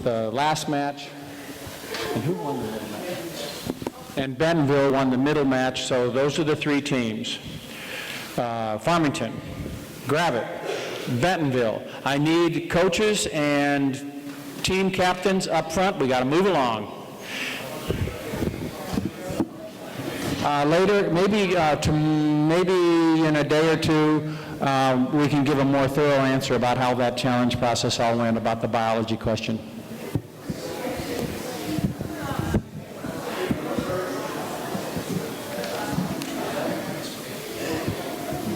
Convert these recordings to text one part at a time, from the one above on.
the last match. And who won the middle match? And Bentonville won the middle match, so those are the three teams. Farmington, Gravette, Bentonville. I need coaches and team captains up front. We got to move along. Later, maybe in a day or two, we can give a more thorough answer about how that challenge process all went, about the biology question.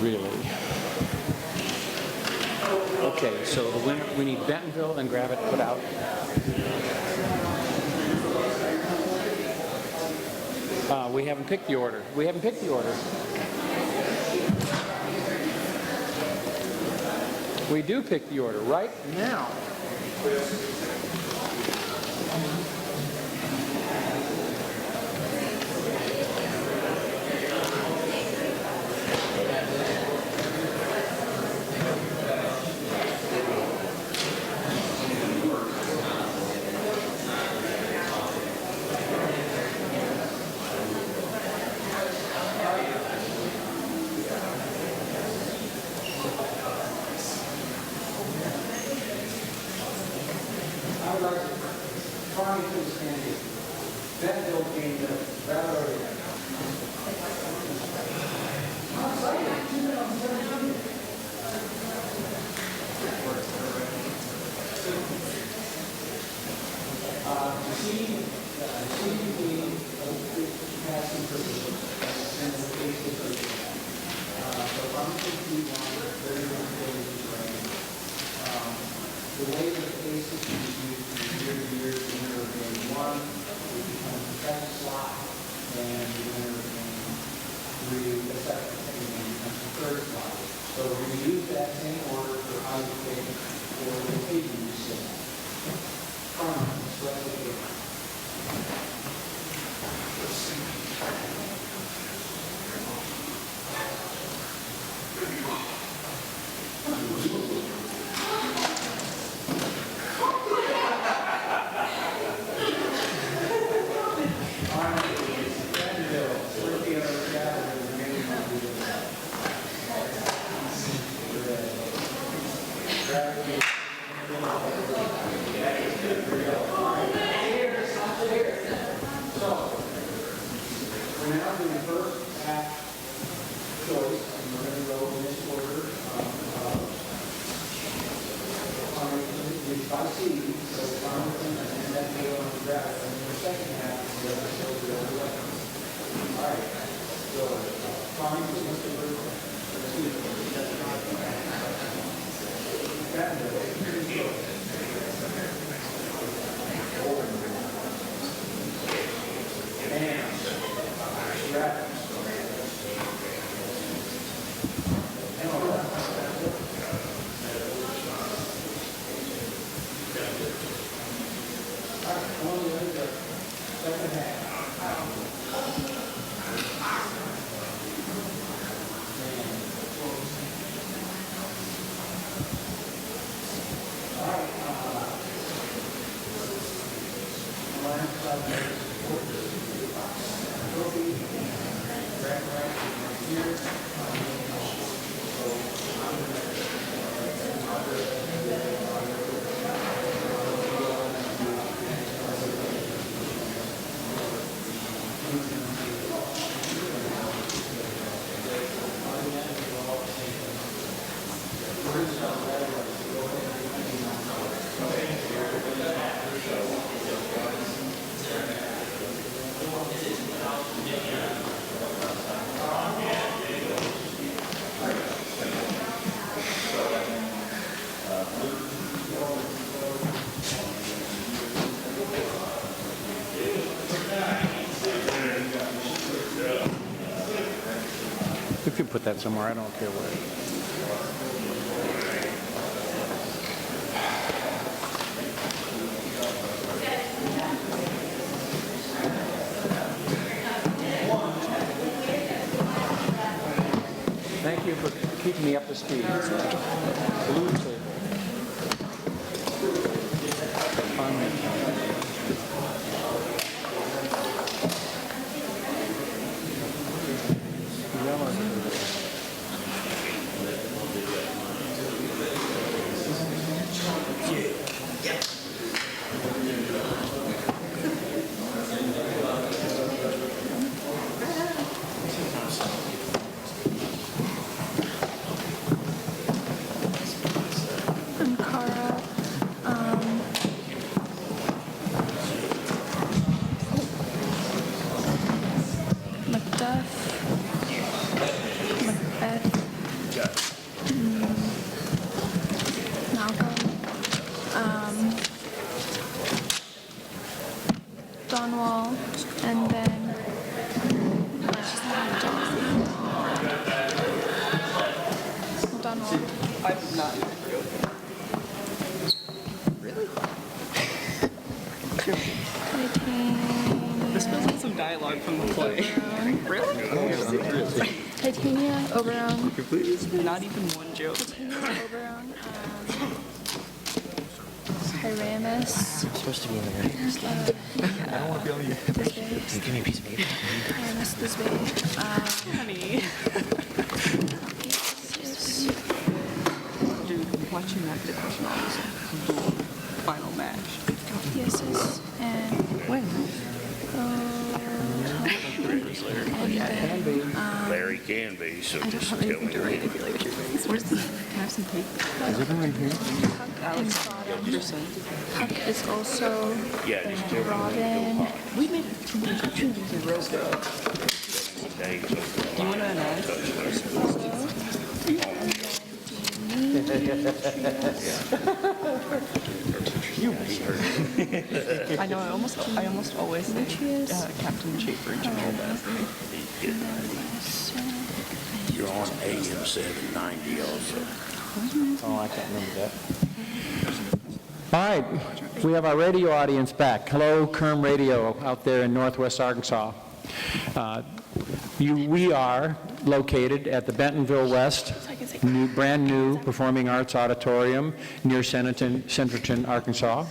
Really? Okay, so the winner, we need Bentonville and Gravette put out. We haven't picked the order. We haven't picked the order. We do pick the order right now. Farmington standing. Bentonville gained the battle. Passing position and the case is so Farmington P1, very the way that the case is used from year to year, the winner of game 1 will become the second slot, and the winner of game 3, the second game becomes the third slot. So we're going to use that same order for how you pick for the occasion you sit. Farmington, select the game. You could put that somewhere, I don't care where. Thank you for keeping me up to speed. Blue table. Stonewall, and then Stonewall. I'm not even joking. Really? This feels like some dialogue from the play. Really? Titania, Oberon, Not even one joke. Oberon, Pyramus. Supposed to be in there. I don't want to be on you. Can you give me a piece of paper? Pyramus this way. Honey. Dude, I'm watching that discussion on this final match. Thesis and When? Larry can be, so I don't just have tell anything me. to write if you like what you're doing. Where's the... Can I have some paper? Is it right here? Alex Anderson. Huck is also Yeah, just tell me. Robin. We made 2 years in a row. Days Do you want to announce? I know, I almost always say Captain Schaefer and General Bentley. You're on AM 790 also. Oh, I can't remember that. All right, we have our radio audience back. Hello, Kerm Radio out there in Northwest Arkansas. We are located at the Bentonville West, brand new Performing Arts Auditorium near Centerton, Arkansas.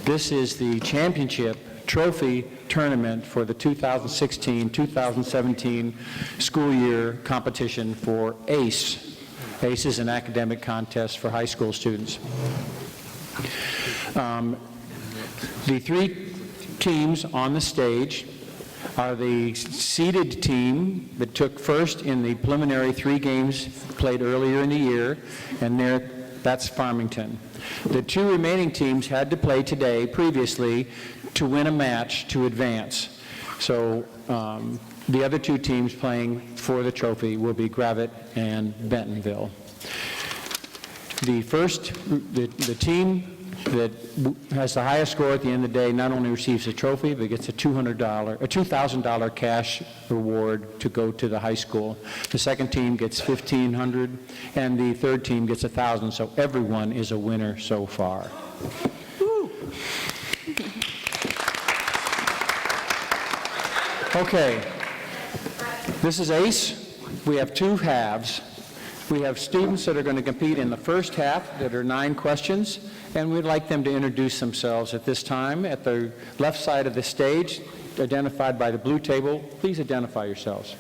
This is the championship trophy tournament for the 2016-2017 school year competition for ACE. ACE is an academic contest for high school students. The 3 teams on the stage are the seeded team that took first in the preliminary 3 games played earlier in the year, and that's Farmington. The 2 remaining teams had to play today previously to win a match to advance. So the other 2 teams playing for the trophy will be Gravette and Bentonville. The team that has the highest score at the end of the day not only receives a trophy, but gets a $2,000 cash reward to go to the high school. The second team gets $1,500, and the third team gets $1,000. So everyone is a winner so far. Okay, this is ACE. We have 2 halves. We have students that are going to compete in the first half that are 9 questions, and we'd like them to introduce themselves at this time. At the left side of the stage, identified by the blue table, please identify yourselves.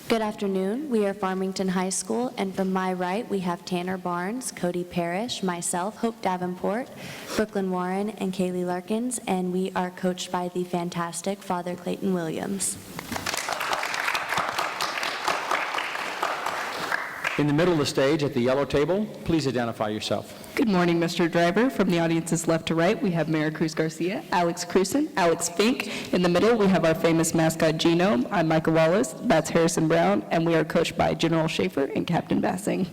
Good afternoon. We are Farmington High School, and from my right, we have Tanner Barnes, Cody Parrish, myself, Hope Davenport, Brooklyn Warren, and Kaylee Larkins, and we are coached by the fantastic Father Clayton Williams. In the middle of the stage, at the yellow table, please identify yourself. Good morning, Mr. Driver. From the audience's left to right, we have Mary Cruz Garcia, Alex Cruson, Alex Fink. In the middle, we have our famous mascot, Genome. I'm Michael Wallace. That's Harrison Brown. And we are coached by General Schaefer and Captain Bassing.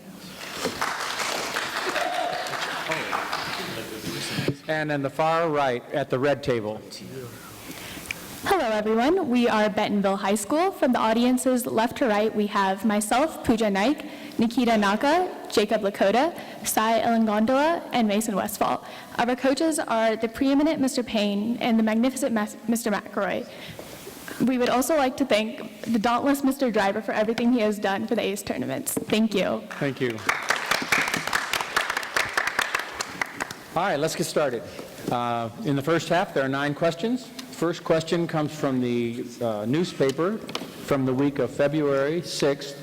And in the far right, at the red table. Hello, everyone. We are Bentonville High School. From the audience's left to right, we have myself, Pooja Naik, Nikita Naka, Jacob Lakota, Sai Elangondola, and Mason Westfall. Our coaches are the preeminent Mr. Payne and the magnificent Mr. McElroy. We would also like to thank the dauntless Mr. Driver for everything he has done for the ACE tournaments. Thank you. Thank you. All right, let's get started. In the first half, there are 9 questions. First question comes from the newspaper from the week of February 6th,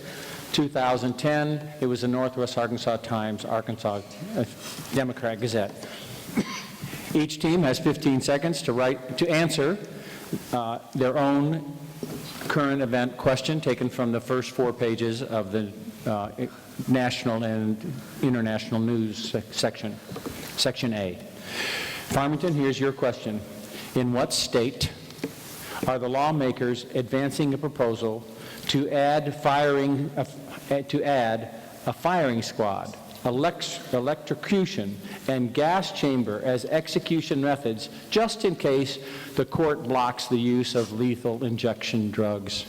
2010. It was the Northwest Arkansas Times, Arkansas Democrat Gazette. Each team has 15 seconds to answer their own current event question taken from the first 4 pages of the national and international news section, Section A. Farmington, here's your question. In what state are the lawmakers advancing a proposal to add a firing squad electrocution, and gas chamber as execution methods, just in case the court blocks the use of lethal injection drugs.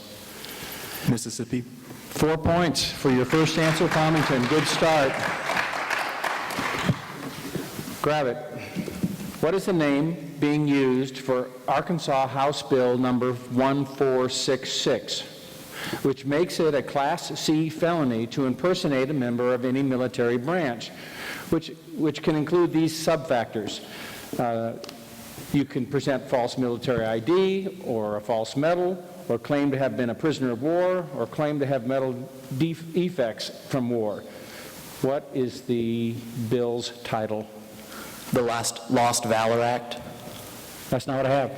Mississippi. 4 points for your first answer, Farmington. Good start. Gravette. What is the name being used for Arkansas House Bill number 1466, which makes it a Class C felony to impersonate a member of any military branch, which can include these subfactors. You can present false military ID, or a false medal, or claim to have been a prisoner of war, or claim to have mental defects from war. What is the bill's title? The Lost Valor Act. That's not what I have.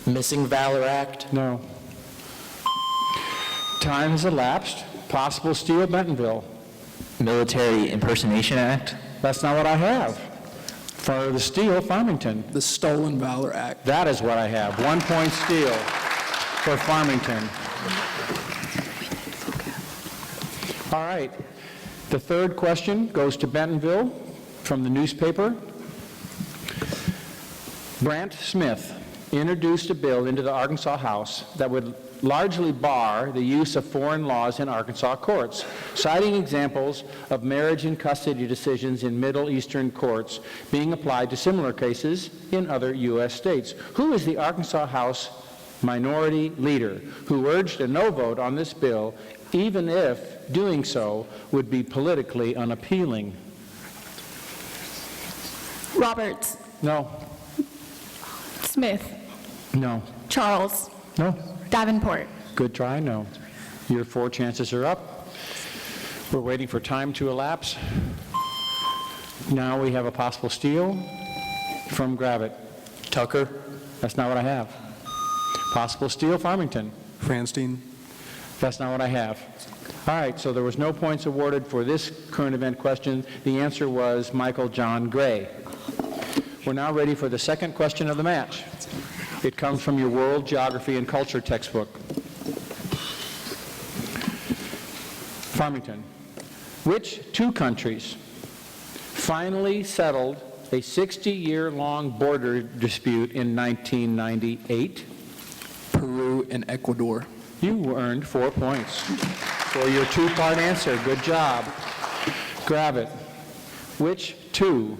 Missing Valor Act. No. Time has elapsed. Possible steal, Bentonville. Military Impersonation Act. That's not what I have. For the steal, Farmington. The Stolen Valor Act. That is what I have. 1 point steal for Farmington. All right. The third question goes to Bentonville from the newspaper. Brant Smith introduced a bill into the Arkansas House that would largely bar the use of foreign laws in Arkansas courts, citing examples of marriage and custody decisions in Middle Eastern courts being applied to similar cases in other U.S. states. Who is the Arkansas House minority leader who urged a no vote on this bill, even if doing so would be politically unappealing? Roberts. No. Smith. No. Charles. No. Davenport. Good try, no. Your 4 chances are up. We're waiting for time to elapse. Now we have a possible steal from Gravette. Tucker. That's not what I have. Possible steal, Farmington. Franstein. That's not what I have. All right, so there was no points awarded for this current event question. The answer was Michael John Gray. We're now ready for the second question of the match. It comes from your World Geography and Culture textbook. Farmington. Which 2 countries finally settled a 60-year-long border dispute in 1998? Peru and Ecuador. You earned 4 points for your 2-part answer. Good job. Gravette. Which 2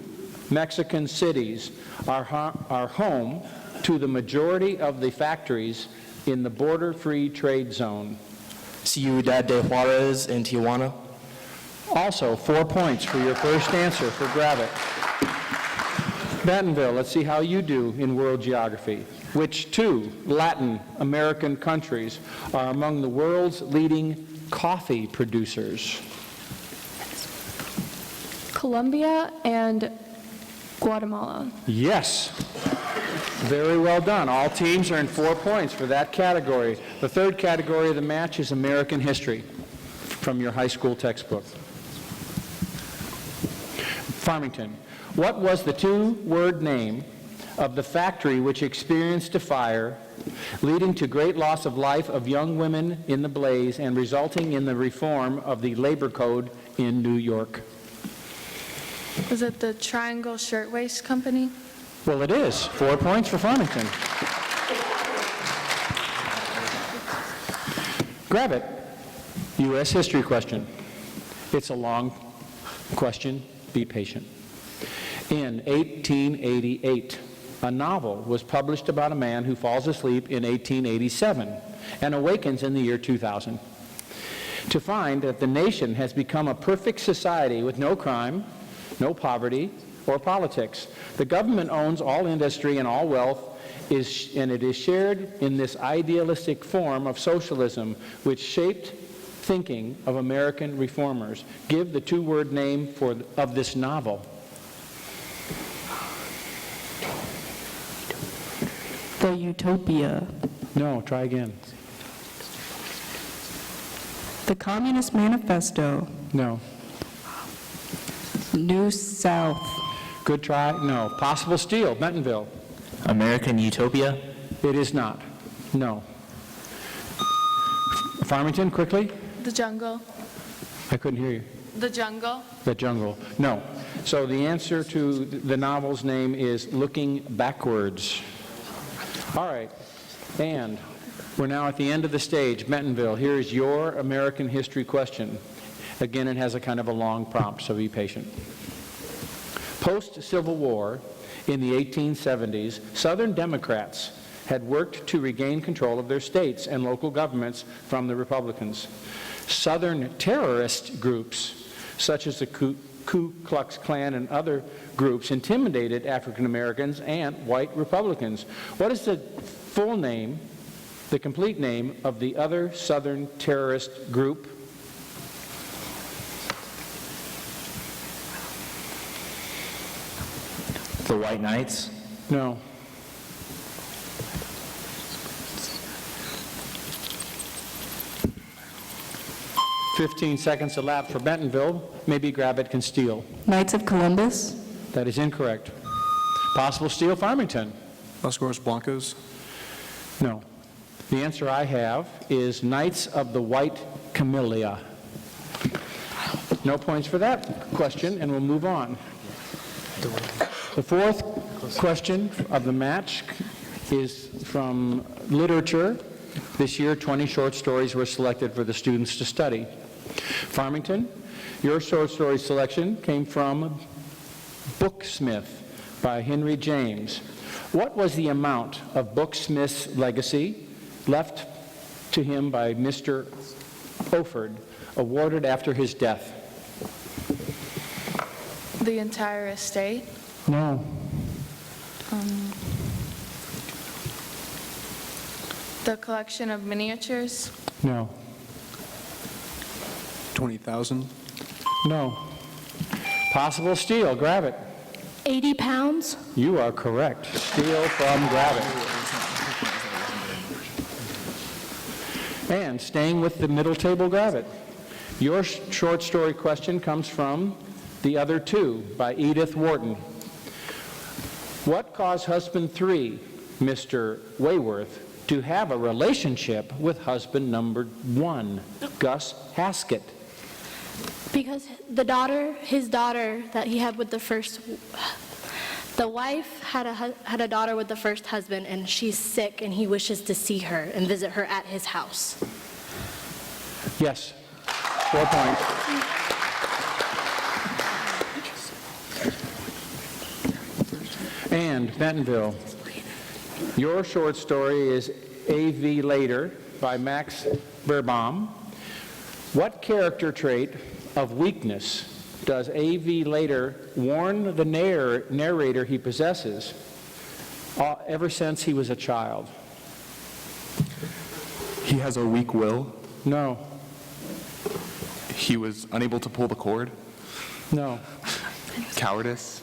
Mexican cities are home to the majority of the factories in the border-free trade zone? Ciudad de Juarez and Tijuana. Also, 4 points for your first answer for Gravette. Bentonville, let's see how you do in world geography. Which 2 Latin American countries are among the world's leading coffee producers? Colombia and Guatemala. Yes. Very well done. All teams are in 4 points for that category. The third category of the match is American history from your high school textbook. Farmington. What was the 2-word name of the factory which experienced a fire, leading to great loss of life of young women in the blaze and resulting in the reform of the labor code in New York? Was it the Triangle Shirtwaist Company? Well, it is. 4 points for Farmington. Gravette, U.S. history question. It's a long question. Be patient. In 1888, a novel was published about a man who falls asleep in 1887 and awakens in the year 2000 to find that the nation has become a perfect society with no crime, no poverty, or politics. The government owns all industry and all wealth, and it is shared in this idealistic form of socialism which shaped thinking of American reformers. Give the 2-word name of this novel. The Utopia. No, try again. The Communist Manifesto. No. New South. Good try. No. Possible steal. Bentonville. American Utopia. It is not. No. Farmington, quickly? The jungle. I couldn't hear you. The jungle. The jungle. No. So the answer to the novel's name is Looking Backwards. All right. And we're now at the end of the stage. Bentonville, here's your American history question. Again, it has a kind of a long prompt, so be patient. Post-Civil War, in the 1870s, Southern Democrats had worked to regain control of their states and local governments from the Republicans. Southern terrorist groups, such as the Ku Klux Klan and other groups, intimidated African Americans and white Republicans. What is the full name, the complete name, of the other Southern terrorist group? The White Knights? No. "15 seconds elapsed for Bentonville. Maybe Gravette can steal." Knights of Columbus? That is incorrect. Possible steal, Farmington? Los Gatos Blancos. No. The answer I have is Knights of the White Camellia. No points for that question, and we'll move on. The fourth question of the match is from literature. This year, 20 short stories were selected for the students to study. Farmington, your short story selection came from Booksmith by Henry James. What was the amount of Booksmith's legacy left to him by Mr. Oford, awarded after his death? The entire estate. No. The collection of miniatures. No. 20,000. No. Possible steal, Gravette. 80 pounds? You are correct. Steal from Gravette. And staying with the middle table, Gravette. Your short story question comes from The Other Two by Edith Wharton. What caused husband 3, Mr. Wayworth, to have a relationship with husband number 1, Gus Haskett? Because his daughter that he had with the wife had a daughter with the first husband, and she's sick, and he wishes to see her and visit her at his house. Yes. 4 points. And Bentonville, your short story is A.V. Later by Max Beerbohm. What character trait of weakness does A.V. Later warn the narrator he possesses ever since he was a child? He has a weak will. No. He was unable to pull the cord. No. Cowardice.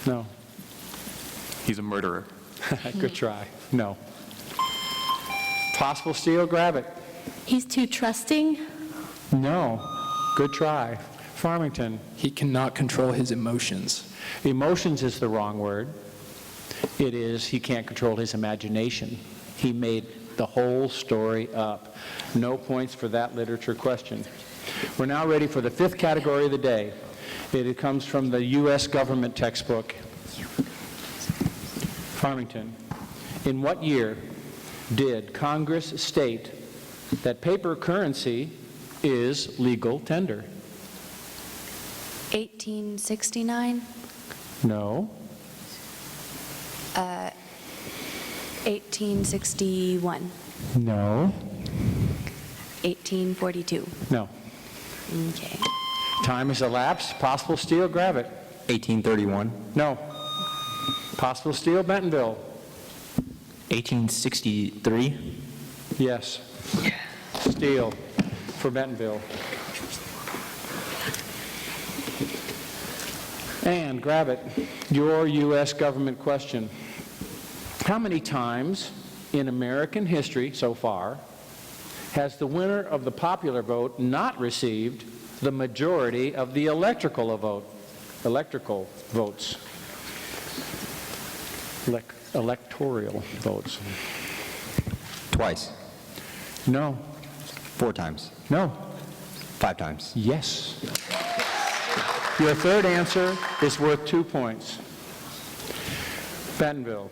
No. He's a murderer. Good try. No. Possible steal, Gravette. He's too trusting. No. Good try. Farmington. He cannot control his emotions. Emotions is the wrong word. It is he can't control his imagination. He made the whole story up. No points for that literature question. We're now ready for the fifth category of the day. It comes from the U.S. government textbook. Farmington. In what year did Congress state that paper currency is legal tender? 1869, No. 1861, No. 1842. No. Okay. Time has elapsed. Possible steal, Gravette. 1831. No. Possible steal, Bentonville. 1863. Yes. Steal for Bentonville. And Gravette, your U.S. government question. How many times in American history so far has the winner of the popular vote not received the majority of the electoral votes? Electoral votes. Twice. No. 4 times. No. 5 times. Yes. Your third answer is worth 2 points. Bentonville,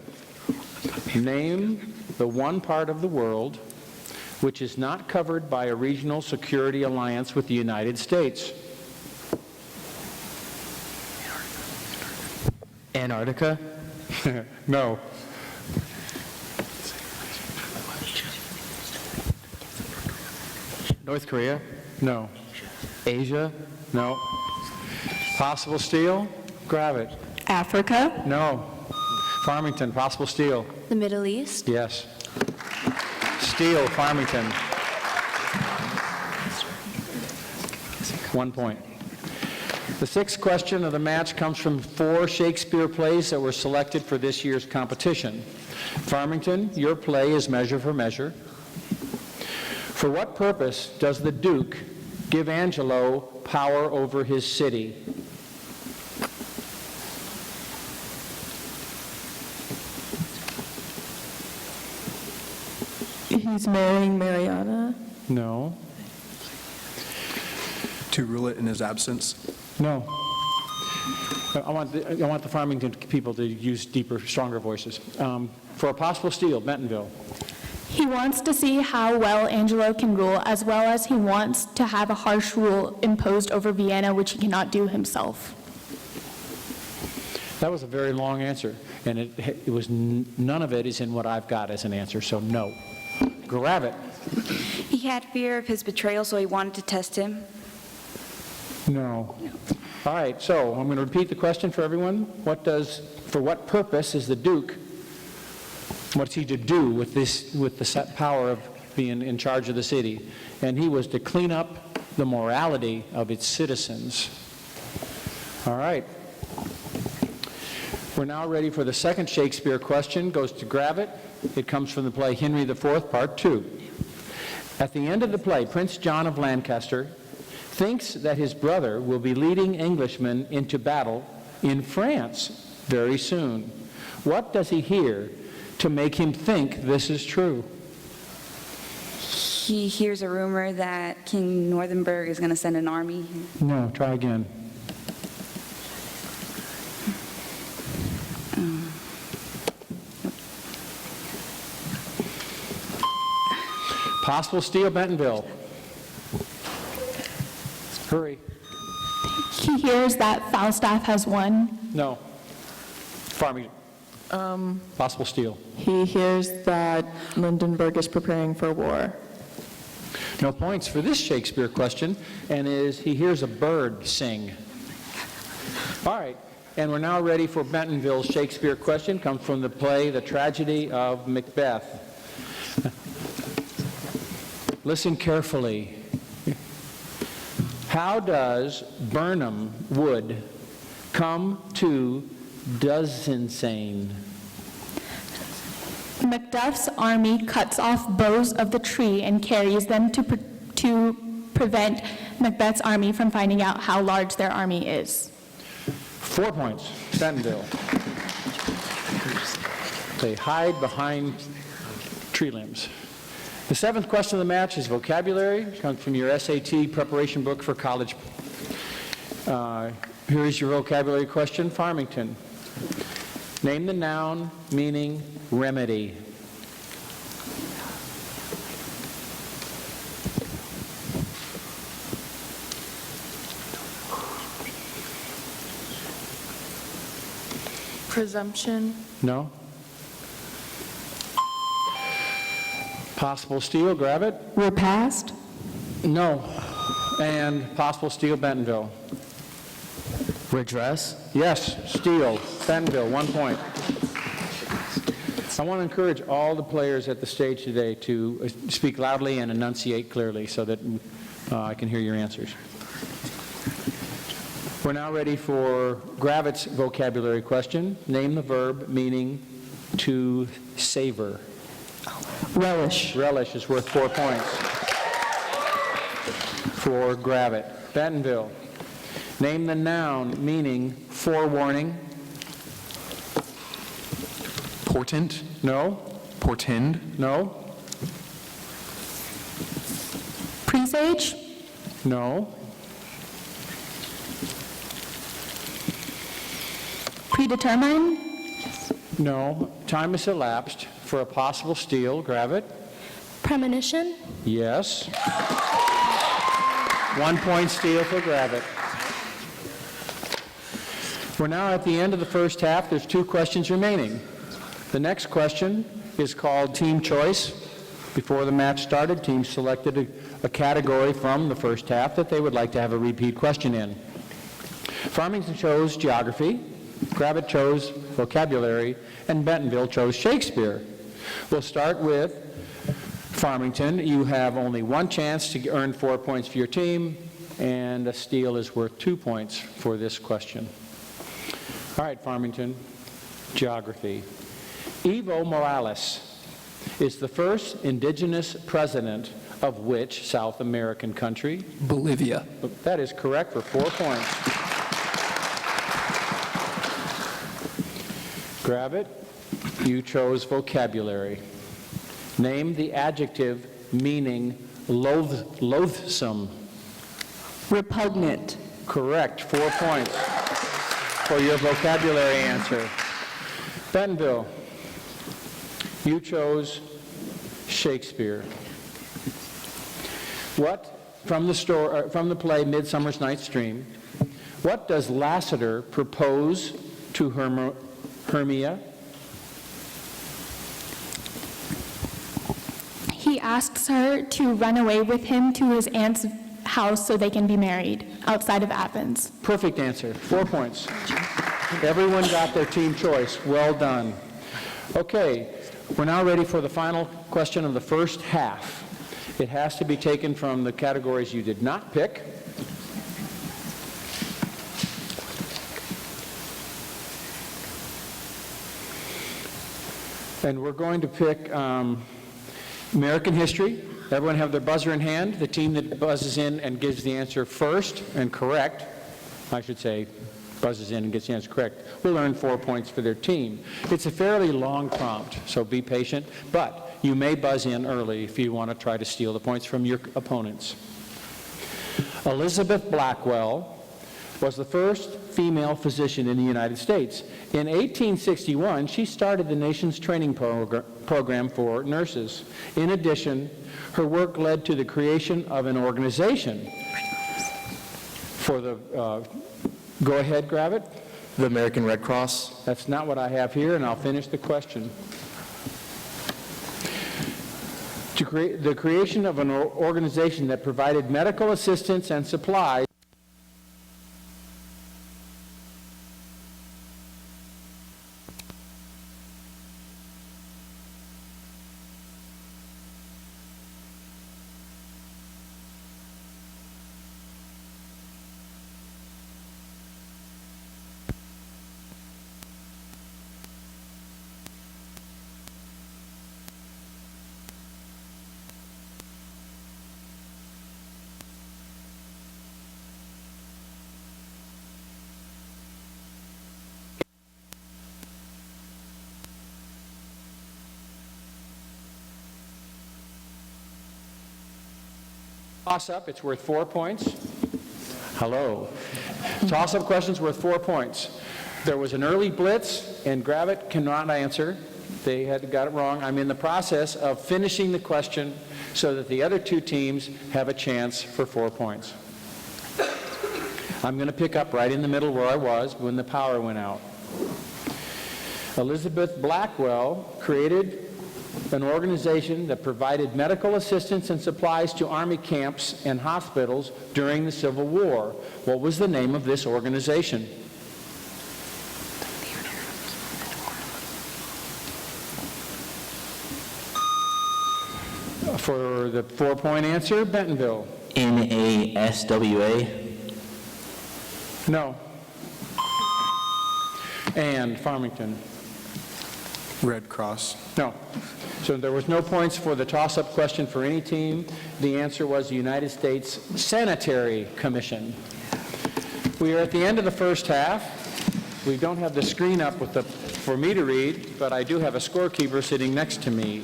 name the one part of the world which is not covered by a regional security alliance with the United States. Antarctica? No. North Korea? No. Asia? No. Possible steal? Gravette. Africa? No. Farmington, possible steal? The Middle East. Yes. Steal, Farmington. 1 point. The sixth question of the match comes from 4 Shakespeare plays that were selected for this year's competition. Farmington, your play is Measure for Measure. For what purpose does the Duke give Angelo power over his city? He's marrying Mariana. No. To rule it in his absence. No. I want the Farmington people to use deeper, stronger voices. For a possible steal, Bentonville. He wants to see how well Angelo can rule, as well as he wants to have a harsh rule imposed over Vienna, which he cannot do himself. That was a very long answer, and it was none of it is in what I've got as an answer, so no. Gravette. He had fear of his betrayal, so he wanted to test him. No. All right, so I'm going to repeat the question for everyone. For what purpose is the Duke, what's he to do with the power of being in charge of the city? And he was to clean up the morality of its citizens. All right. We're now ready for the second Shakespeare question. Goes to Gravette. It comes from the play Henry IV, Part 2. At the end of the play, Prince John of Lancaster thinks that his brother will be leading Englishmen into battle in France very soon. What does he hear to make him think this is true? He hears a rumor that King Northumberland is going to send an army. No, try again. Possible steal, Bentonville. Hurry. He hears that Falstaff has won. No. Farmington. Possible steal. He hears that Lindenberg is preparing for war. No points for this Shakespeare question, and he hears a bird sing. All right, and we're now ready for Bentonville's Shakespeare question. Comes from the play The Tragedy of Macbeth. Listen carefully. How does Burnham Wood come to Dunsinane? Macduff's army cuts off boughs of the tree and carries them to prevent Macbeth's army from finding out how large their army is. 4 points, Bentonville. They hide behind tree limbs. The seventh question of the match is vocabulary. It comes from your SAT preparation book for college. Here is your vocabulary question, Farmington. Name the noun meaning remedy. Presumption. No? Possible steal, Gravette? Repast? No. And possible steal, Bentonville? Redress? Yes, steal, Bentonville, 1 point. I want to encourage all the players at the stage today to speak loudly and enunciate clearly so that I can hear your answers. We're now ready for Gravette's vocabulary question. Name the verb meaning to savor. Relish. Relish is worth 4 points for Gravette. Bentonville. Name the noun meaning forewarning. Portent? No. Portend? No. Previous age? No. Predetermined? No. Time has elapsed for a possible steal. Gravette? Premonition? Yes. 1 point steal for Gravette. We're now at the end of the first half. There's 2 questions remaining. The next question is called Team Choice. Before the match started, teams selected a category from the first half that they would like to have a repeat question in. Farmington chose geography, Gravette chose vocabulary, and Bentonville chose Shakespeare. We'll start with Farmington. You have only 1 chance to earn 4 points for your team, and a steal is worth 2 points for this question. All right, Farmington, geography. Evo Morales is the first indigenous president of which South American country? Bolivia. That is correct for 4 points. Gravette, you chose vocabulary. Name the adjective meaning loathsome. Repugnant. Correct, 4 points for your vocabulary answer. Bentonville, you chose Shakespeare. What, from the play Midsummer's Night's Dream, what does Lassiter propose to Hermia? He asks her to run away with him to his aunt's house so they can be married outside of Athens. Perfect answer, 4 points. Everyone got their team choice. Well done. Okay, we're now ready for the final question of the first half. It has to be taken from the categories you did not pick. And we're going to pick American history. Everyone have their buzzer in hand. The team that buzzes in and gives the answer first and correct, I should say, buzzes in and gets the answer correct, will earn 4 points for their team. It's a fairly long prompt, so be patient, but you may buzz in early if you want to try to steal the points from your opponents. Elizabeth Blackwell was the first female physician in the United States. In 1861, she started the nation's training program for nurses. In addition, her work led to the creation of an organization for the, go ahead, Gravette. The American Red Cross. That's not what I have here, and I'll finish the question. To create the creation of an organization that provided medical assistance and supplies toss-up, it's worth 4 points. Hello. Toss-up question's worth 4 points. There was an early blitz, and Gravette cannot answer. They had got it wrong. I'm in the process of finishing the question so that the other 2 teams have a chance for 4 points. I'm going to pick up right in the middle where I was when the power went out. Elizabeth Blackwell created an organization that provided medical assistance and supplies to Army camps and hospitals during the Civil War. What was the name of this organization? For the 4-point answer, Bentonville. NASWA. No. And Farmington. Red Cross. No. So there was no points for the toss-up question for any team. The answer was the United States Sanitary Commission. We are at the end of the first half. We don't have the screen up for me to read, but I do have a scorekeeper sitting next to me.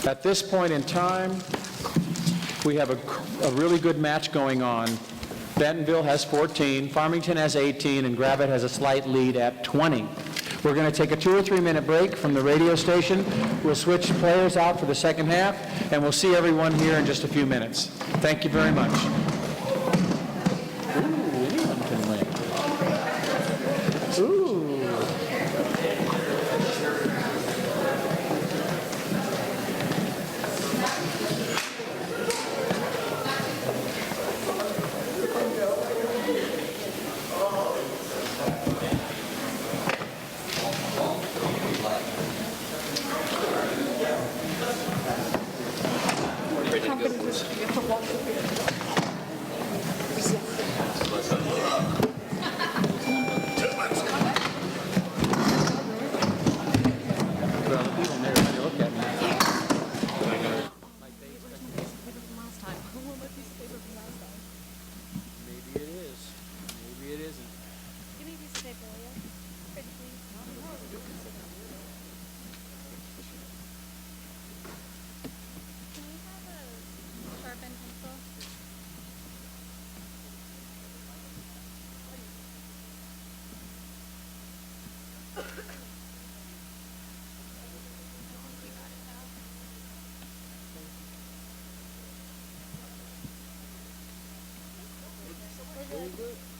At this point in time, we have a really good match going on. Bentonville has 14, Farmington has 18, and Gravette has a slight lead at 20. We're going to take a 2 or 3 minute break from the radio station. We'll switch players out for the second half, and we'll see everyone here in just a few minutes. Thank you very much. Ooh, anyone can win. Ooh.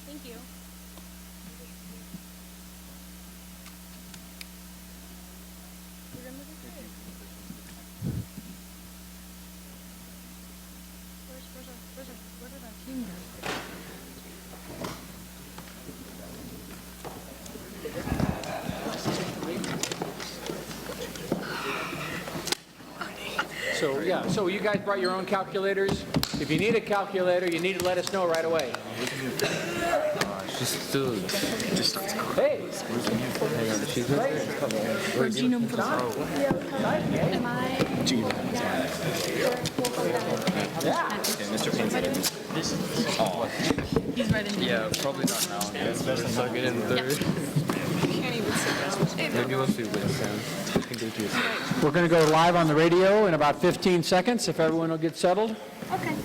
Thank you. Where did our team go? So you guys brought your own calculators? If you need a calculator, you need to let us know right away. She's still just. Hey! Hang on, she's right there. For genome for Am I? Mr. Payne's He's right in Yeah, probably not now. Yeah, especially stuck it in third. Maybe we'll see what it sounds. I think they do. We're going to go live on the radio in about 15 seconds, if everyone will get settled. Okay.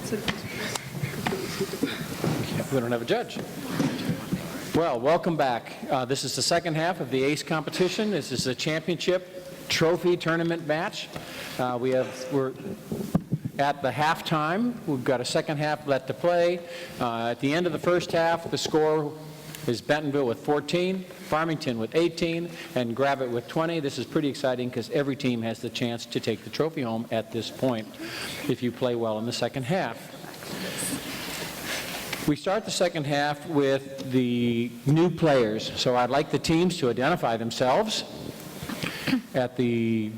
We don't have a judge. Well, welcome back. This is the second half of the ACE competition. This is the championship trophy tournament match. We're at the halftime. We've got a second half left to play. At the end of the first half, the score is Bentonville with 14, Farmington with 18, and Gravette with 20. This is pretty exciting because every team has the chance to take the trophy home at this point if you play well in the second half. We start the second half with the new players, so I'd like the teams to identify themselves. At the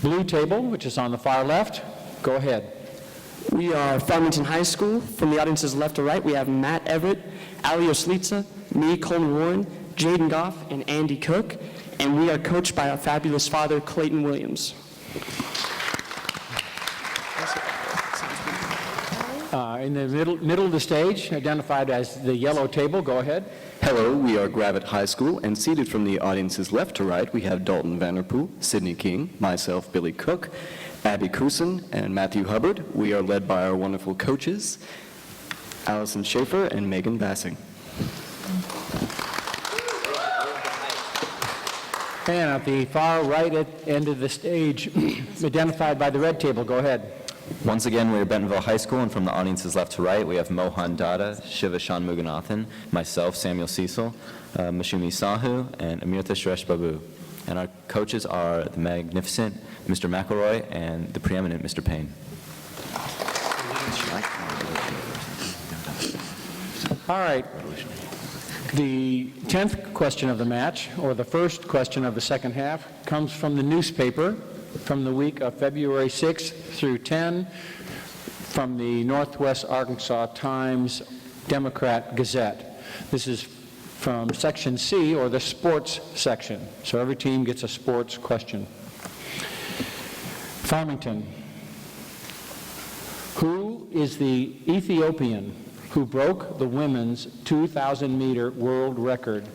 blue table, which is on the far left, go ahead. We are Farmington High School. From the audience's left to right, we have Matt Everett, Ali Oslitsa, me, Coleman Warren, Jaden Goff, and Andy Cook, and we are coached by our fabulous father, Clayton Williams. In the middle of the stage, identified as the yellow table, go ahead. Hello, we are Gravette High School, and seated from the audience's left to right, we have Dalton Vanderpool, Sydney King, myself, Billy Cook, Abby Kusin, and Matthew Hubbard. We are led by our wonderful coaches, Allison Schaefer and Megan Bassing. And at the far right end of the stage, identified by the red table, go ahead. Once again, we are Bentonville High School, and from the audience's left to right, we have Mohan Dada, Shiva Shanmuganathan, myself, Samuel Cecil, Mashumi Sahu, and Amirtha Suresh Babu. And our coaches are the magnificent Mr. McElroy and the preeminent Mr. Payne. All right. The 10th question of the match, or the first question of the second half, comes from the newspaper from the week of February 6th through 10, from the Northwest Arkansas Times Democrat Gazette. This is from section C, or the sports section. So every team gets a sports question. Farmington. Who is the Ethiopian who broke the women's 2,000-meter world record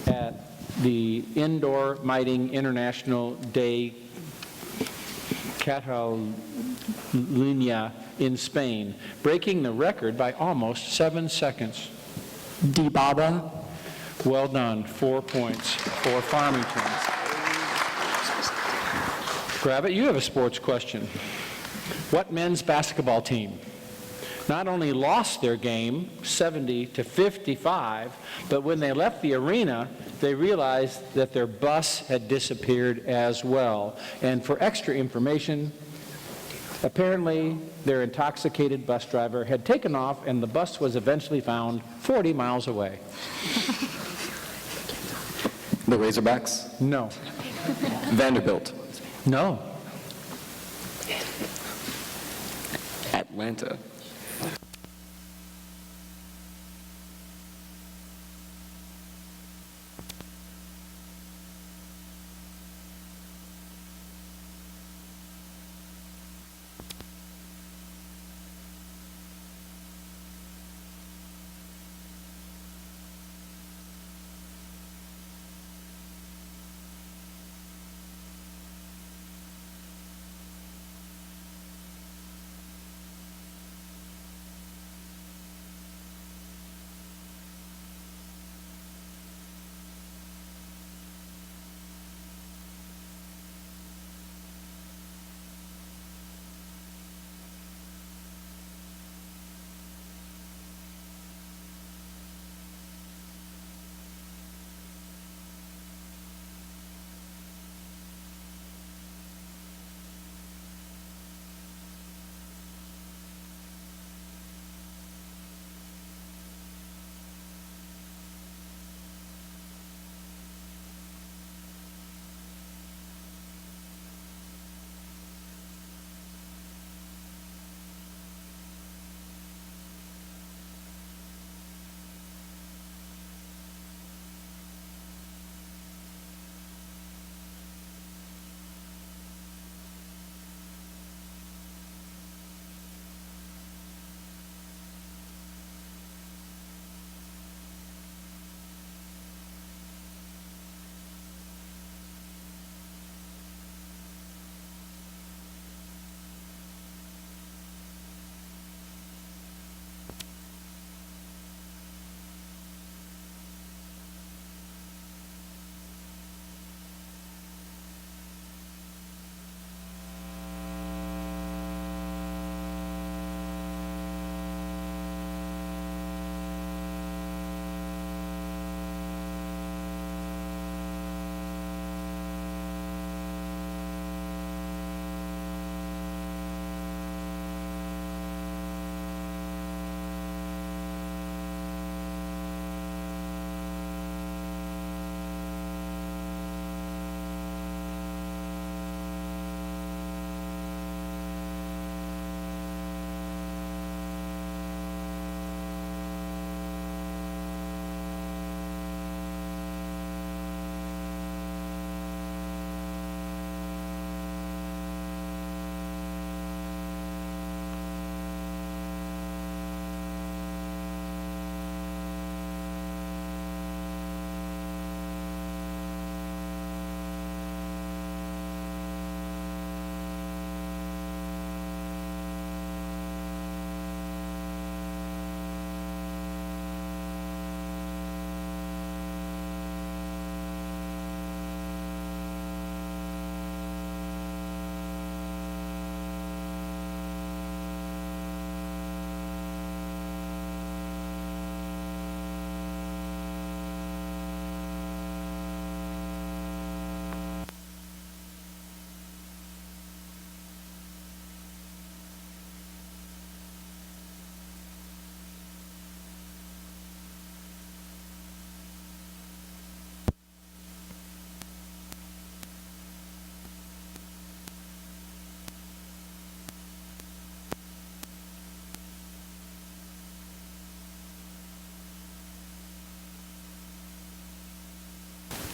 at the Indoor Mighting International Day Catalunya in Spain, breaking the record by almost 7 seconds. Dibaba. Well done, 4 points for Farmington. Gravette, you have a sports question. What men's basketball team not only lost their game 70-55, but when they left the arena, they realized that their bus had disappeared as well. And for extra information, apparently their intoxicated bus driver had taken off and the bus was eventually found 40 miles away. The Razorbacks. No. Vanderbilt. No. Atlanta.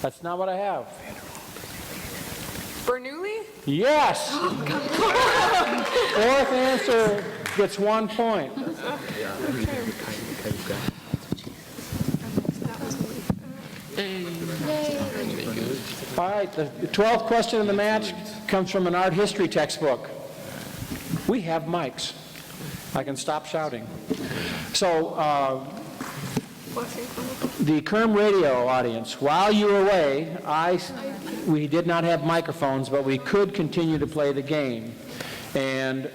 That's not what I have. Bernoulli? Yes! Fourth answer gets 1 point. All right, the 12th question of the match comes from an art history textbook. We have mics. I can stop shouting. So, the Kerm radio audience, while you were away, we did not have microphones, but we could continue to play the game. And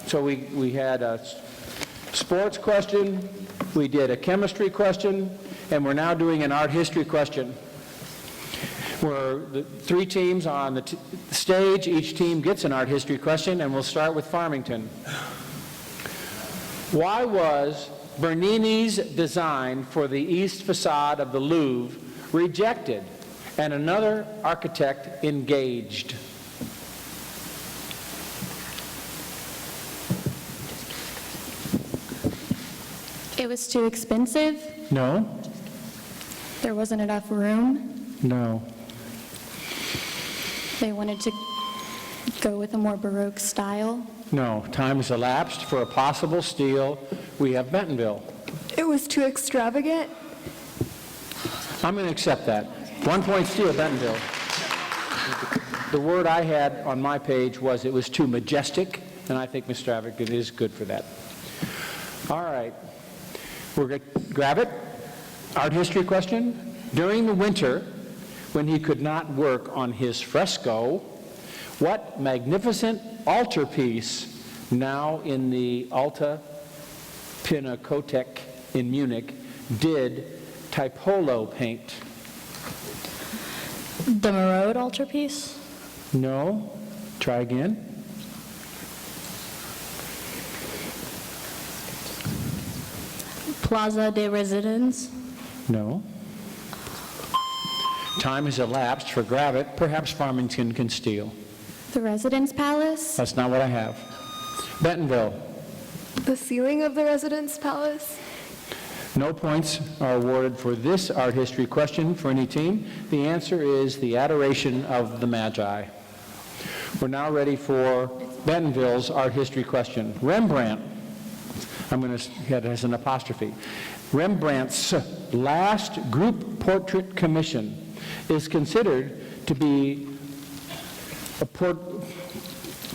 so we had a sports question, we did a chemistry question, and we're now doing an art history question, where the three teams on the stage, each team gets an art history question, and we'll start with Farmington. Why was Bernini's design for the east facade of the Louvre rejected and another architect engaged? It was too expensive. No. There wasn't enough room. No. They wanted to go with a more Baroque style. No. Time has elapsed for a possible steal. We have Bentonville. It was too extravagant. I'm going to accept that. 1 point steal, Bentonville. The word I had on my page was it was too majestic, and I think extravagant is good for that. All right. We're going to Gravette. Art history question. During the winter, when he could not work on his fresco, what magnificent altarpiece, now in the Alta Pinakothek in Munich, did Tiepolo paint? The Marode altarpiece? No. Try again. Plaza de Residence? No. Time has elapsed for Gravette. Perhaps Farmington can steal. The Residence Palace? That's not what I have. Bentonville. The ceiling of the residence palace? No points are awarded for this art history question for any team. The answer is the Adoration of the Magi. We're now ready for Bentonville's art history question. Rembrandt, I'm going to head as an apostrophe. Rembrandt's last group portrait commission is considered to be a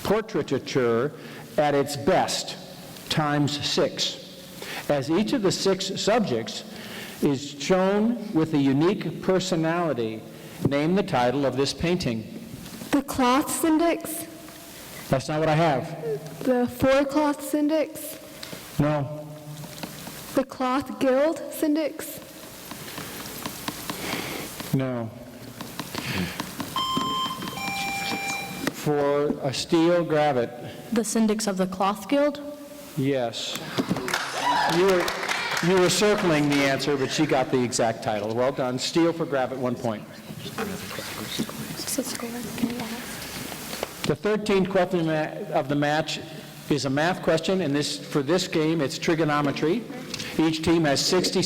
portraiture at its best, times 6, as each of the 6 subjects is shown with a unique personality. Name the title of this painting. The cloth syndics? That's not what I have. The four cloth syndics? No. The cloth guild syndics? No. For a steel Gravette. The Syndics of the Cloth Guild? Yes. You were circling the answer, but she got the exact title. Well done. Steal for Gravette, 1 point. What's the score? The 13th question of the match is a math question, and for this game, it's trigonometry. Each team has 60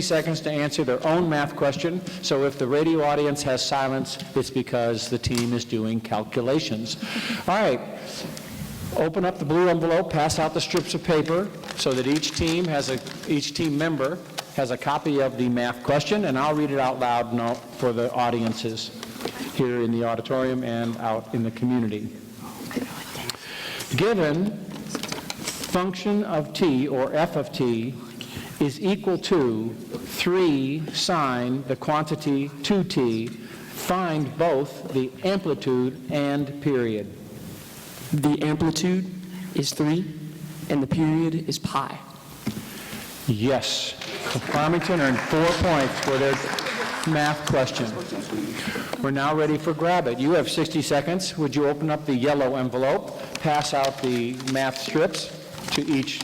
seconds to answer their own math question. So if the radio audience has silence, it's because the team is doing calculations. All right. Open up the blue envelope, pass out the strips of paper so that each team member has a copy of the math question, and I'll read it out loud for the audiences here in the auditorium and out in the community. Given function of t, or f of t, is equal to 3 sine the quantity 2t, find both the amplitude and period. The amplitude is 3, and the period is pi. Yes. Farmington earned 4 points for their math question. We're now ready for Gravette. You have 60 seconds. Would you open up the yellow envelope, pass out the math strips to each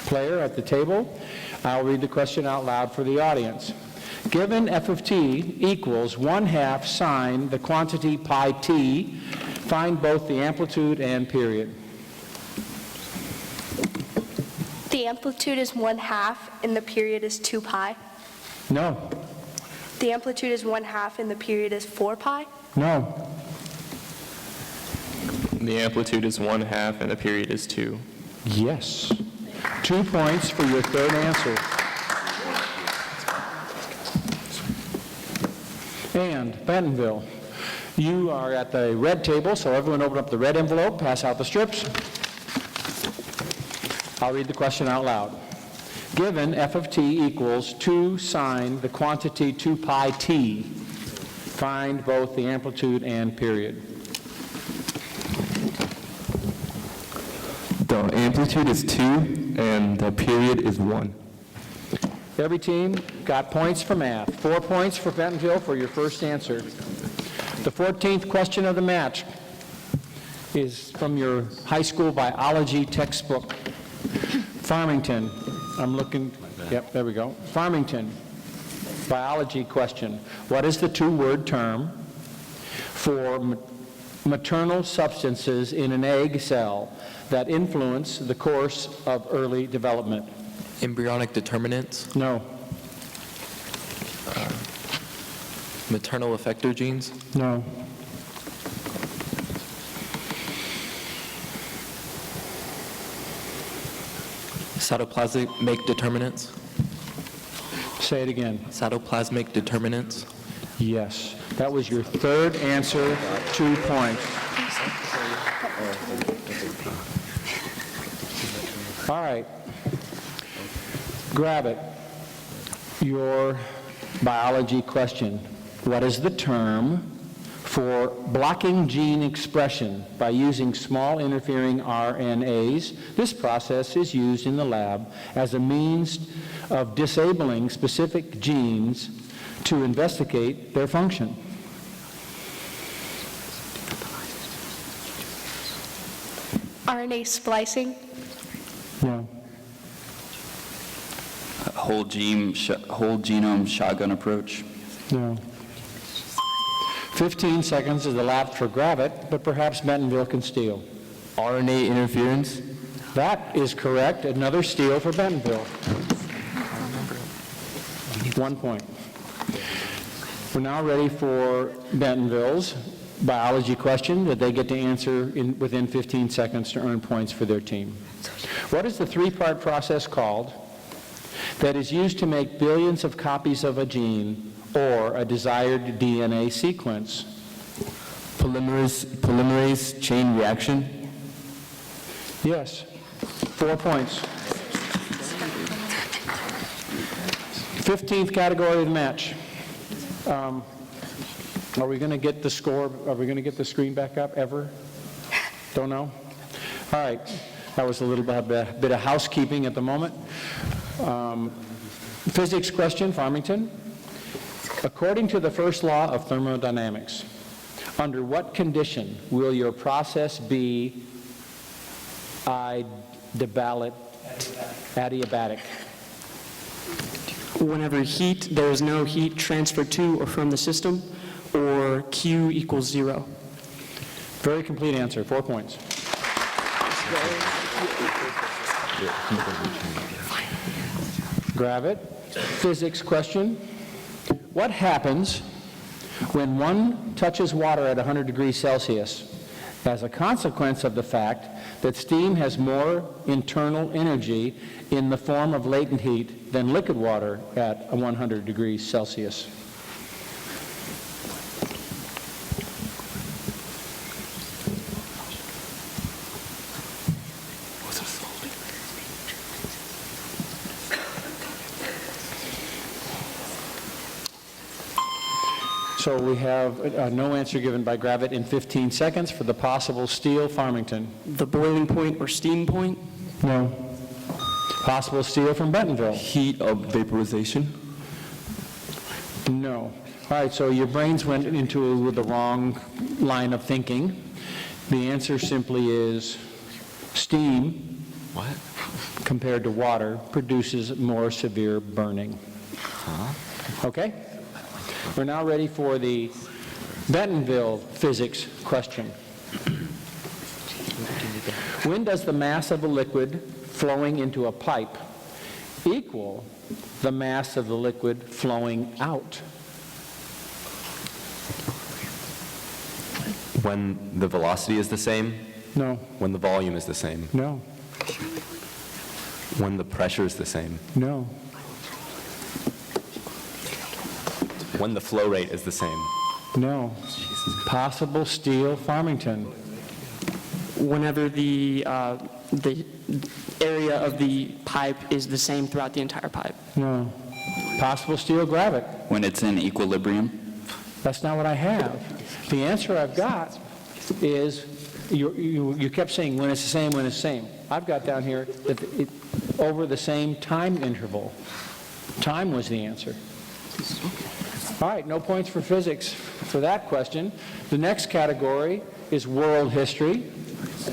player at the table? I'll read the question out loud for the audience. Given f of t equals 1/2 sine the quantity pi t, find both the amplitude and period. The amplitude is 1/2 and the period is 2 pi. No. The amplitude is 1/2 and the period is 4 pi. No. The amplitude is 1/2 and the period is 2. Yes. 2 points for your third answer. And Bentonville, you are at the red table, so everyone open up the red envelope, pass out the strips. I'll read the question out loud. Given f of t equals 2 sine the quantity 2 pi t, find both the amplitude and period. The amplitude is 2 and the period is 1. Every team got points for math. 4 points for Bentonville for your first answer. The 14th question of the match is from your high school biology textbook. Farmington, I'm looking, yep, there we go. Farmington, biology question. What is the two-word term for maternal substances in an egg cell that influence the course of early development? Embryonic determinants, No. maternal effector genes, No. cytoplasmic determinants, Say it again. cytoplasmic determinants. Yes. That was your third answer, 2 points. All right. Gravette, your biology question. What is the term for blocking gene expression by using small interfering RNAs? This process is used in the lab as a means of disabling specific genes to investigate their function. RNA splicing. No. Whole genome shotgun approach. No. 15 seconds is elapsed for Gravette, but perhaps Bentonville can steal. RNA interference. That is correct. Another steal for Bentonville. 1 point. We're now ready for Bentonville's biology question that they get to answer within 15 seconds to earn points for their team. What is the three-part process called that is used to make billions of copies of a gene or a desired DNA sequence? Polymerase chain reaction. Yes. 4 points. 15th category of the match. Are we going to get the score? Are we going to get the screen back up ever? Don't know? All right. That was a little bit of housekeeping at the moment. Physics question, Farmington. According to the first law of thermodynamics, under what condition will your process be adiabatic? Whenever there is no heat transferred to or from the system, or Q equals 0. Very complete answer, 4 points. Gravette, physics question. What happens when one touches water at 100 degrees Celsius as a consequence of the fact that steam has more internal energy in the form of latent heat than liquid water at 100 degrees Celsius? So we have no answer given by Gravette in 15 seconds for the possible steal, Farmington. The boiling point or steam point? No. Possible steal from Bentonville. Heat of vaporization. No. All right, so your brains went into the wrong line of thinking. The answer simply is steam, compared to water, produces more severe burning. Okay? We're now ready for the Bentonville physics question. When does the mass of a liquid flowing into a pipe equal the mass of the liquid flowing out? When the velocity is the same? No. When the volume is the same? No. When the pressure is the same. No. When the flow rate is the same. No. Possible steal, Farmington. Whenever the area of the pipe is the same throughout the entire pipe. No. Possible steal, Gravette. When it's in equilibrium. That's not what I have. The answer I've got is, you kept saying when it's the same, when it's the same. I've got down here that over the same time interval. Time was the answer. All right, no points for physics for that question. The next category is world history.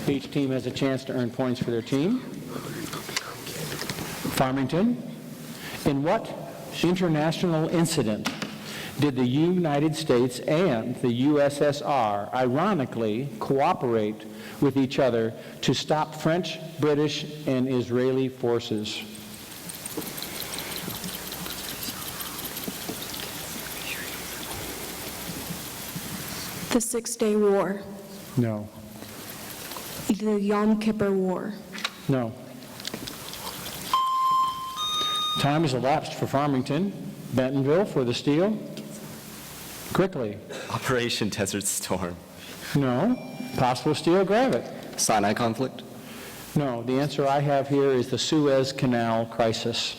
Each team has a chance to earn points for their team. Farmington, in what international incident did the United States and the USSR ironically cooperate with each other to stop French, British, and Israeli forces? The 6-Day War. No. The Yom Kippur War. No. Time has elapsed for Farmington. Bentonville for the steal. Quickly. Operation Desert Storm. No. Possible steal, Gravette. Sinai conflict? No. The answer I have here is the Suez Canal crisis.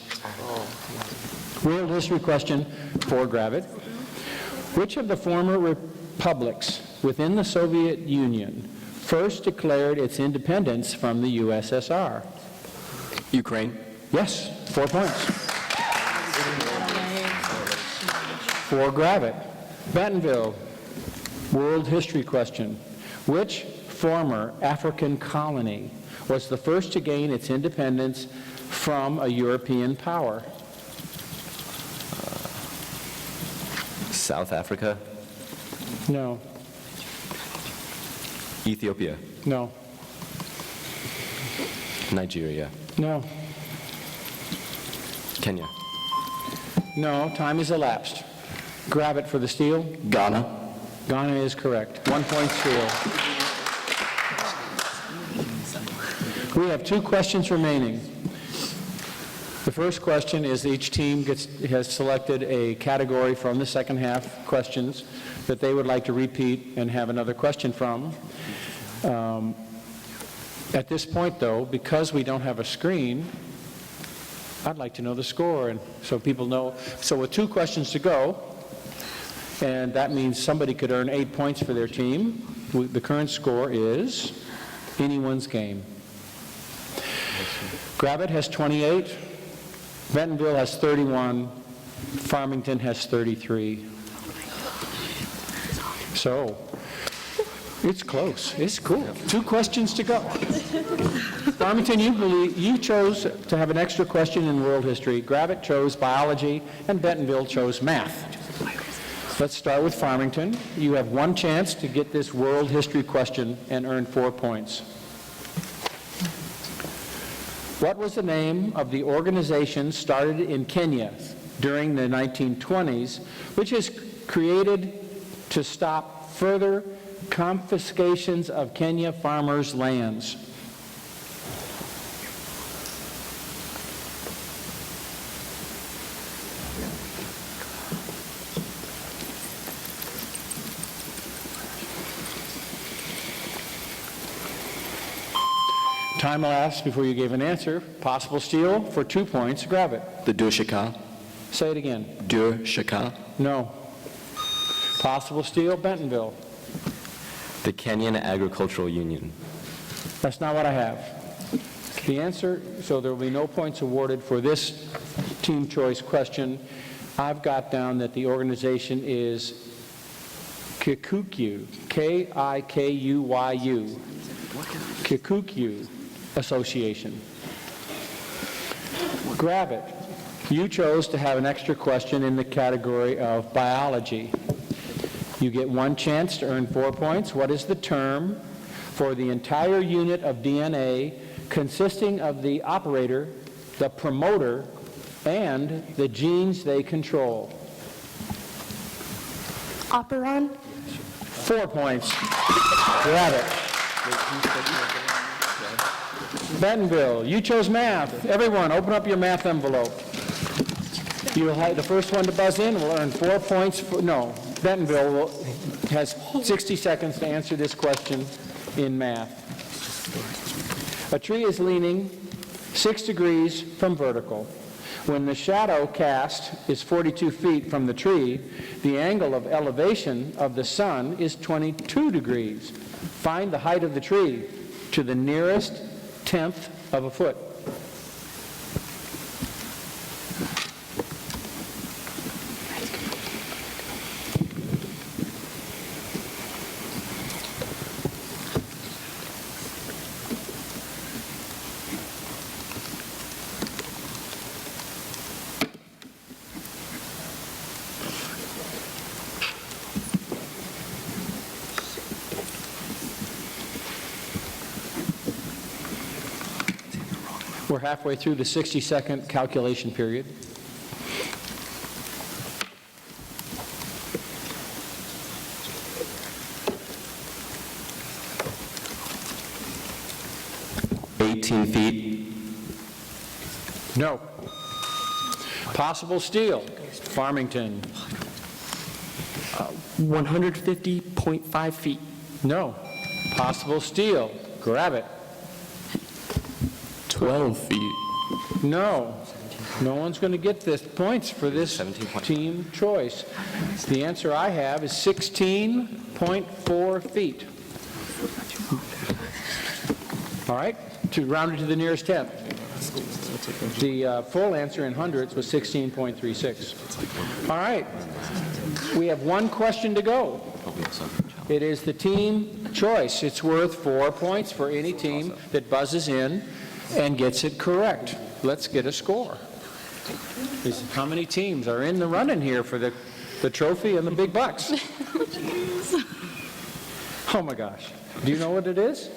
World history question for Gravette. Which of the former republics within the Soviet Union first declared its independence from the USSR? Ukraine? Yes, 4 points. For Gravette. Bentonville, world history question. Which former African colony was the first to gain its independence from a European power? South Africa. No. Ethiopia. No. Nigeria. No. Kenya. No. Time has elapsed. Gravette for the steal. Ghana? Ghana is correct. 1 point steal. We have 2 questions remaining. The first question is each team has selected a category from the second half questions that they would like to repeat and have another question from. At this point, though, because we don't have a screen, I'd like to know the score, and so people know. So with 2 questions to go, and that means somebody could earn 8 points for their team. The current score is anyone's game. Gravette has 28. Bentonville has 31. Farmington has 33. So, it's close. It's cool. 2 questions to go. Farmington, you chose to have an extra question in world history. Gravette chose biology, and Bentonville chose math. Let's start with Farmington. You have 1 chance to get this world history question and earn 4 points. What was the name of the organization started in Kenya during the 1920s, which is created to stop further confiscations of Kenya farmers' lands? Time elapsed before you gave an answer. Possible steal for 2 points. Gravette. The Dushaka? Say it again. Dushaka? No. Possible steal. Bentonville. The Kenyan Agricultural Union. That's not what I have. The answer, so there will be no points awarded for this team choice question. I've got down that the organization is Kikuyu, K-I-K-U-Y-U, Kikuyu Association. Gravette, you chose to have an extra question in the category of biology. You get 1 chance to earn 4 points. What is the term for the entire unit of DNA consisting of the operator, the promoter, and the genes they control? Operon. 4 points. Gravette. Bentonville, you chose math. Everyone, open up your math envelope. You'll have, the first one to buzz in will earn 4 points. Bentonville has 60 seconds to answer this question in math. A tree is leaning 6 degrees from vertical. When the shadow cast is 42 feet from the tree, the angle of elevation of the sun is 22 degrees. Find the height of the tree to the nearest tenth of a foot. We're halfway through the 60-second calculation period. feet. No. Possible steal. Farmington. 150.5 feet. No. Possible steal. Gravette. 12 feet. No. No one's going to get this points for this team choice. The answer I have is 16.4 feet. All right, to round it to the nearest tenth. The full answer in hundredths was 16.36. All right, we have one question to go. It is the team choice. It's worth 4 points for any team that buzzes in and gets it correct. Let's get a score. How many teams are in the running here for the trophy and the big bucks? Oh my gosh. Do you know what it is?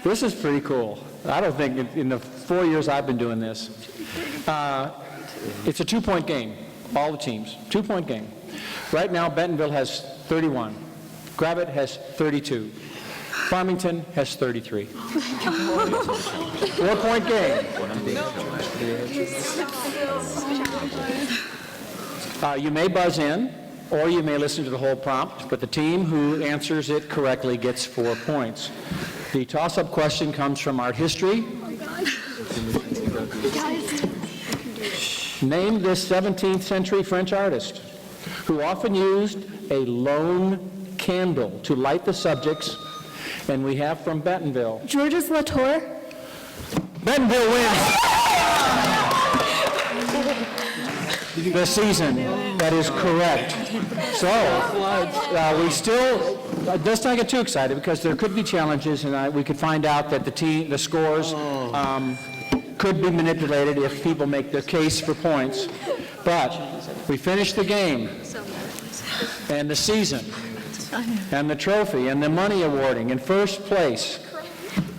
This is pretty cool. I don't think in the 4 years I've been doing this. It's a 2-point game, all the teams. 2-point game. Right now, Bentonville has 31. Gravette has 32. Farmington has 33. 4-point game. You may buzz in, or you may listen to the whole prompt, but the team who answers it correctly gets 4 points. The toss-up question comes from art history. Name this 17th century French artist who often used a lone candle to light the subjects. And we have from Bentonville. Georges Latour. Bentonville wins the season. That is correct. So we still, let's not get too excited because there could be challenges, and we could find out that the scores could be manipulated if people make their case for points. But we finished the game and the season and the trophy and the money awarding. In first place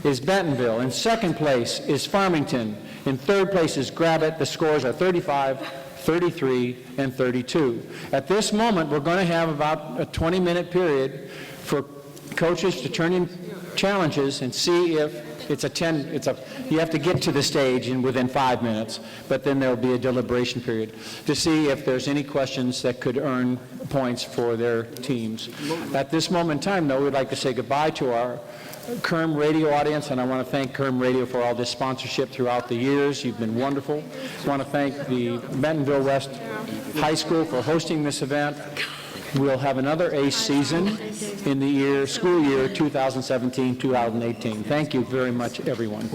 is Bentonville. In second place is Farmington. In third place is Gravette. The scores are 35, 33, and 32. At this moment, we're going to have about a 20-minute period for coaches to turn in challenges and see if you have to get to the stage within 5 minutes, but then there'll be a deliberation period to see if there's any questions that could earn points for their teams. At this moment in time, though, we'd like to say goodbye to our Kerm Radio audience, and I want to thank Kerm Radio for all this sponsorship throughout the years. You've been wonderful. I want to thank the Bentonville West High School for hosting this event. We'll have another ACE season in the school year 2017-2018. Thank you very much, everyone.